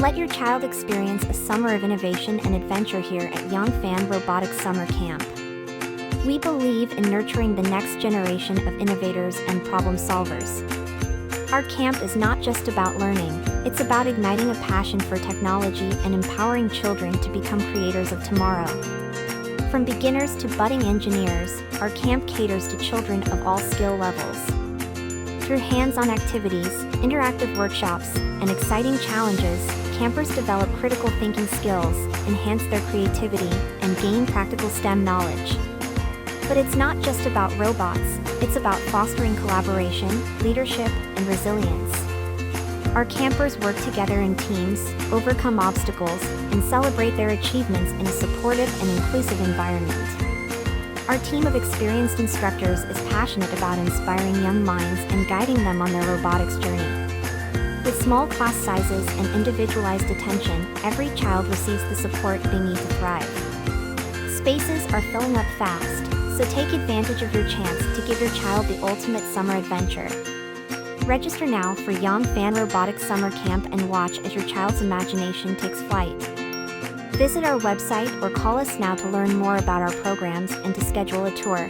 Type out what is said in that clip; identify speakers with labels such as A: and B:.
A: Let your child experience a summer of innovation and adventure here at Yongfan Robotics Summer Camp. We believe in nurturing the next generation of innovators and problem solvers. Our camp is not just about learning, it's about igniting a passion for technology and empowering children to become creators of tomorrow. From beginners to budding engineers, our camp caters to children of all skill levels. Through hands-on activities, interactive workshops, and exciting challenges, campers develop critical thinking skills, enhance their creativity, and gain practical STEM knowledge. But it's not just about robots, it's about fostering collaboration, leadership, and resilience. Our campers work together in teams, overcome obstacles, and celebrate their achievements in a supportive and inclusive environment. Our team of experienced instructors is passionate about inspiring young minds and guiding them on their robotics journey. With small class sizes and individualized attention, every child receives the support they need to thrive. Spaces are filling up fast, so take advantage of your chance to give your child the ultimate summer adventure. Register now for Yongfan Robotics Summer Camp and watch as your child's imagination takes flight. Visit our website or call us now to learn more about our programs and to schedule a tour.